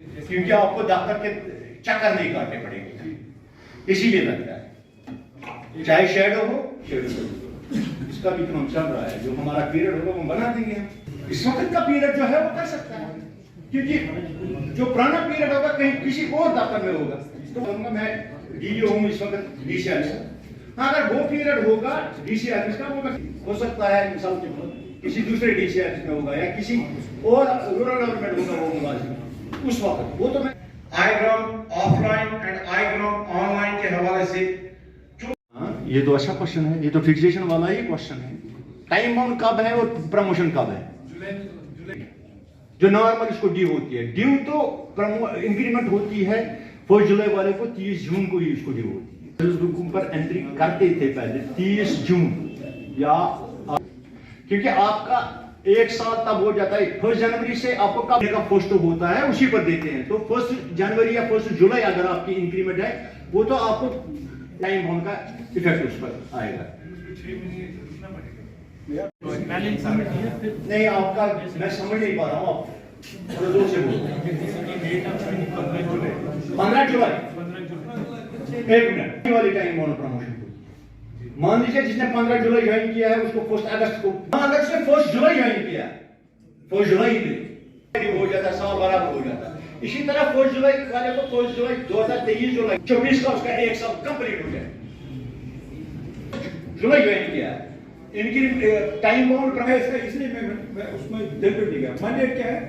क्योंकि आपको दफ्तर के चक्कर नहीं काटने पड़ेंगे, इसीलिए लगता है। चाहे शेडो हो, इसका भी काम चल रहा है। जो हमारा पीरियड होगा वो बना देंगे हम। इस वक्त का पीरियड जो है वो कर सकता है, क्योंकि जो पुराना पीरियड होगा कहीं किसी और दफ्तर में होगा। तो मैं डीओ हूँ इस वक्त डीसी ऑफिस। हाँ, अगर वो पीरियड होगा डीसी ऑफिस का, वो हो सकता है मिसाल किसी दूसरे डीसी ऑफिस में होगा या किसी और रूरल डेवलपमेंट होगा वो मुलाजिम उस वक्त। वो तो मैं iGram offline and iGram online के हवाले से ये तो अच्छा क्वेश्चन है, ये तो फिक्सेशन वाला ही क्वेश्चन है। टाइम बाउंड कब है और प्रमोशन कब है? जो नॉर्मल इसको ड्यू होती है, ड्यू तो इंक्रीमेंट होती है 1 जुलाई वाले को 30 जून को ही इसको ड्यू होती है। फेसबुक पर एंट्री करते थे पहले 30 जून या, क्योंकि आपका एक साल तब हो जाता है 1 जनवरी से आपको कब का पोस्ट होता है उसी पर देते हैं। तो 1 जनवरी या 1 जुलाई अगर आपकी इंक्रीमेंट है वो तो आपको टाइम बाउंड का इफेक्ट उस पर आएगा। नहीं आपका मैं समझ नहीं पा रहा हूँ, आप जोर से बोलो। 15 जुलाई, एक मिनट वाली टाइम बाउंड प्रमोशन। मान लीजिए जिसने 15 जुलाई ज्वाइन किया है उसको 1 अगस्त को, अगर उसने 1 जुलाई ज्वाइन किया, 1 जुलाई में हो जाता, साल बराबर हो जाता। इसी तरह 1 जुलाई वाले को 1 जुलाई 2023 जुलाई 24 का उसका 1 साल कंप्लीट हो जाए। जुलाई ज्वाइन किया, इनकी टाइम बाउंड प्रमोशन, इसलिए मैं उसमें डेलिब्रेट नहीं गया। मैंडेट क्या है?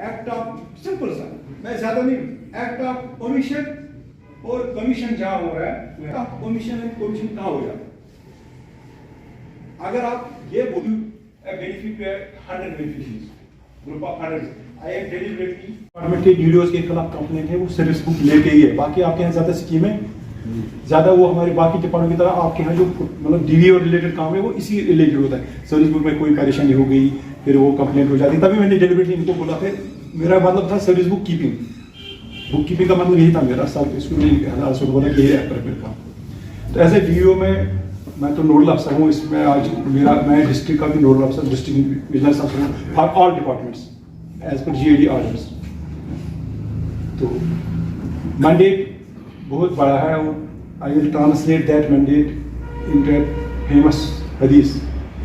एक्ट ऑफ, सिंपल सा, मैं ज्यादा नहीं, एक्ट ऑफ कमीशन और कमीशन जहां हो रहा है कमीशन एंड कमीशन कहां हो जाता है। अगर आप ये बोलो benefit 100 beneficiaries, group of 100, I am deliberately department के वीडियोस के खिलाफ कंप्लेंट है, वो सर्विस बुक लेके ही है। बाकी आपके यहाँ ज्यादा स्कीमें ज्यादा वो हमारे बाकी डिपार्टमेंट की तरह आपके यहाँ जो मतलब डीवी और रिलेटेड काम है वो इसी रिलेटेड होता है। सर्विस बुक में कोई परेशानी हो गई फिर वो कंप्लेंट हो जाती है, तभी मैंने डेलिबरेटली इनको बोला। फिर मेरा मतलब था service book keeping, book keeping का मतलब यही था मेरा। सब इसको नहीं बोला कि ये एप्रोप्रिएट काम। तो एज ए डीओ में मैं तो नोडल अफसर हूँ इसमें। आज मैं डिस्ट्रिक्ट का भी नोडल अफसर, डिस्ट्रिक्ट विजिलेंस अफसर हूँ for all departments as per GAD orders. तो मैंडेट बहुत बड़ा है और I will translate that mandate in that famous हदीस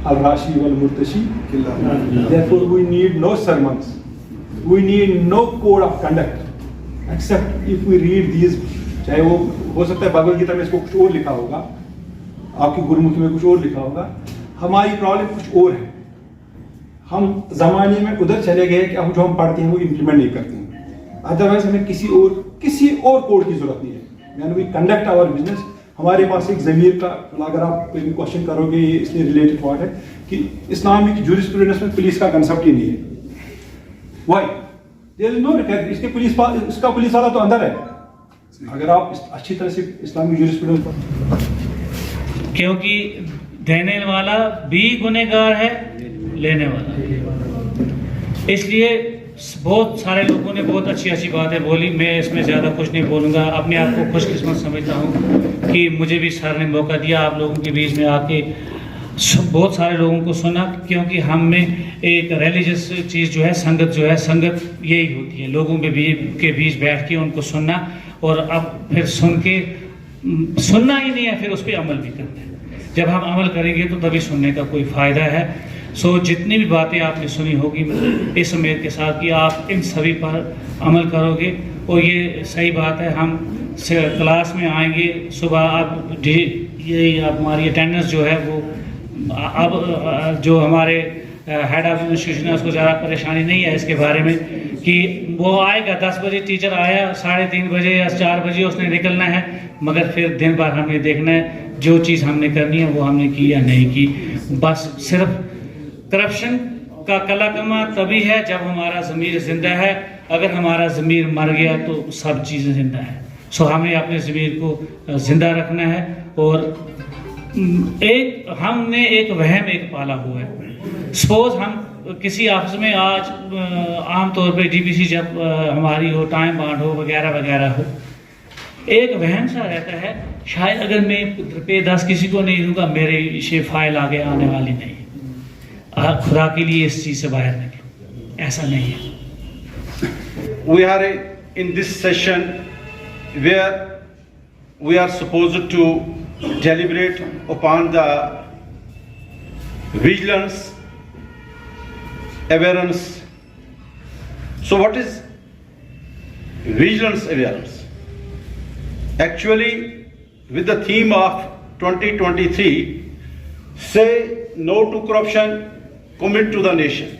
अल राशी वल मुर्तशी किल्ला। Therefore we need no sermons, we need no code of conduct except if we read these। चाहे वो हो सकता है भगवद गीता में इसको कुछ और लिखा होगा, आपकी गुरुमुखी में कुछ और लिखा होगा, हमारी प्रॉब्लम कुछ और है। हम जमाने में उधर चले गए कि अब जो हम पढ़ते हैं वो इम्प्लीमेंट नहीं करते हैं। अदरवाइज हमें किसी और कोड की जरूरत नहीं है। यानी वी कंडक्ट आवर बिजनेस। हमारे पास एक ज़मीर का, अगर आप कोई भी क्वेश्चन करोगे ये इसलिए रिलेटेड पार्ट है कि इस्लामिक जूरिस्प्रूडेंस में पुलिस का कंसेप्ट ही नहीं है। Why? There is no record. इसके इसका पुलिस वाला तो अंदर है। अगर आप अच्छी तरह से इस्लामिक जूरिस्प्रूडेंस पर, क्योंकि देने वाला भी गुनहगार है, लेने वाला भी। इसलिए बहुत सारे लोगों ने बहुत अच्छी बातें बोली, मैं इसमें ज़्यादा कुछ नहीं बोलूँगा। अपने आप को खुशकिस्मत समझता हूँ कि मुझे भी सर ने मौका दिया आप लोगों के बीच में आके बहुत सारे लोगों को सुना, क्योंकि हम में एक रिलीजियस चीज़ जो है, संगत जो है, संगत यही होती है, लोगों के बीच बैठ के उनको सुनना और अब फिर सुनना ही नहीं है, फिर उस पर अमल भी करना है। जब हम अमल करेंगे तो तभी सुनने का कोई फ़ायदा है। सो जितनी भी बातें आपने सुनी होगी इस उम्मीद के साथ कि आप इन सभी पर अमल करोगे। और ये सही बात है, हम क्लास में आएंगे सुबह, आप यही हमारी अटेंडेंस जो है वो अब जो हमारे हेड ऑफ इंस्टीट्यूशन है उसको ज़्यादा परेशानी नहीं है इसके बारे में कि वो आएगा 10 बजे, टीचर आया 3:30 बजे या 4 बजे उसने निकलना है, मगर फिर दिन भर हमें देखना है जो चीज़ हमने करनी है वो हमने की या नहीं की। बस सिर्फ करप्शन का कलाकमा तभी है जब हमारा ज़मीर जिंदा है। अगर हमारा ज़मीर मर गया तो सब चीज़ें जिंदा है। सो हमें अपने ज़मीर को जिंदा रखना है। और हमने एक वहम पाला हुआ है। सपोज हम किसी ऑफिस में आज आमतौर पे डीपीसी जब हमारी हो, टाइम बाउंड हो, वगैरह वगैरह हो, एक वहम सा रहता है शायद अगर मैं पे 10 किसी को नहीं दूंगा मेरे ये फाइल आगे आने वाली नहीं है। खुदा के लिए इस चीज़ से बाहर निकलो, ऐसा नहीं है। We are a in this session where we are supposed to deliberate upon the vigilance, awareness. So what is vigilance awareness? Actually, with the theme of 2023, say no to corruption, commit to the nation.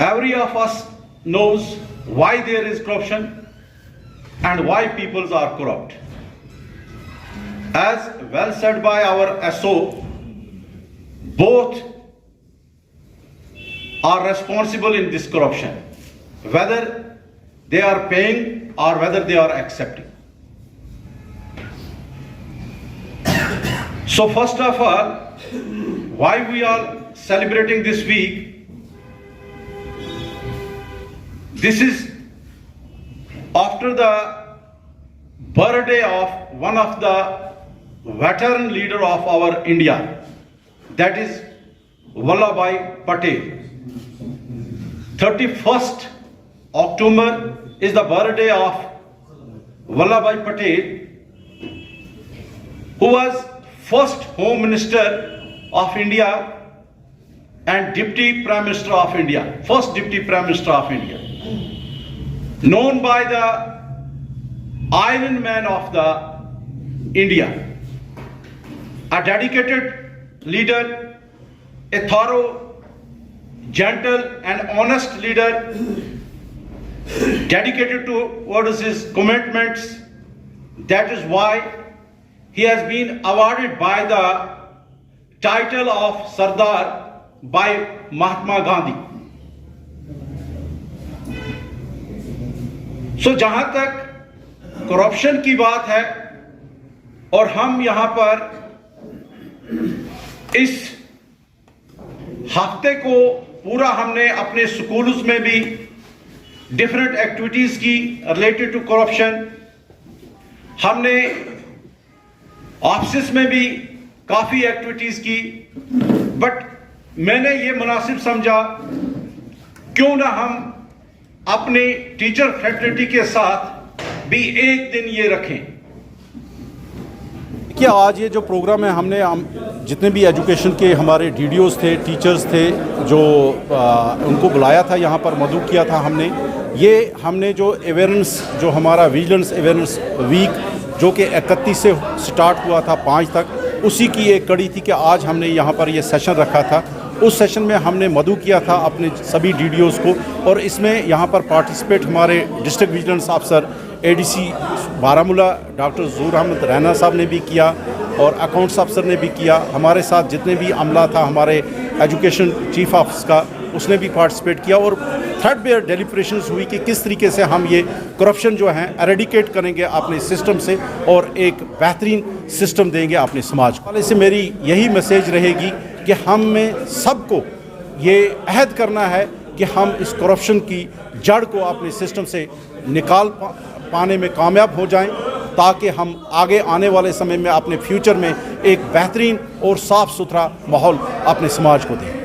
Every of us knows why there is corruption and why peoples are corrupt. As well said by our SO, both are responsible in this corruption, whether they are paying or whether they are accepting. So first of all, why we are celebrating this week? This is after the birthday of one of the veteran leader of our India, that is Vallabhbhai Patel. 31st October is the birthday of Vallabhbhai Patel, who was first Home Minister of India and Deputy Prime Minister of India, first Deputy Prime Minister of India, known by the Iron Man of the India, a dedicated leader, a thorough, gentle and honest leader, dedicated towards his commitments. That is why he has been awarded by the title of Sardar by Mahatma Gandhi. So जहां तक corruption की बात है, और हम यहां पर इस हफ्ते को पूरा हमने अपने स्कूल्स में भी डिफरेंट एक्टिविटीज की रिलेटेड टू करप्शन, हमने ऑफिस में भी काफी एक्टिविटीज की, बट मैंने ये मुनासिब समझा क्यों ना हम अपने टीचर फ्रेटर्निटी के साथ भी एक दिन ये रखें। कि आज ये जो प्रोग्राम है, हमने जितने भी एजुकेशन के हमारे डीडीओज थे, टीचर्स थे, जो उनको बुलाया था, यहाँ पर मदऊ किया था हमने जो अवेयरनेस, जो हमारा विजिलेंस अवेयरनेस वीक जो कि 31 से स्टार्ट हुआ था 5 तक, उसी की एक कड़ी थी कि आज हमने यहाँ पर ये सेशन रखा था। उस सेशन में हमने मदऊ किया था अपने सभी डीडीओज़ को, और इसमें यहाँ पर पार्टिसिपेट हमारे district vigilance officer ADC Baramulla doctor Zahoor Ahmad Raina sahab ने भी किया, और अकाउंट्स अफसर ने भी किया। हमारे साथ जितने भी अमला था, हमारे एजुकेशन चीफ ऑफिस का, उसने भी पार्टिसिपेट किया, और थर्ड बेयर डेलिब्रेशंस हुई कि किस तरीके से हम ये करप्शन जो है एरेडिकेट करेंगे अपने सिस्टम से, और एक बेहतरीन सिस्टम देंगे अपने समाज को। इससे मेरी यही मैसेज रहेगी कि हम में सबको ये अहद करना है कि हम इस करप्शन की जड़ को अपने सिस्टम से निकाल पाने में कामयाब हो जाएं, ताकि हम आगे आने वाले समय में अपने फ्यूचर में एक बेहतरीन और साफ़ सुथरा माहौल अपने समाज को दें।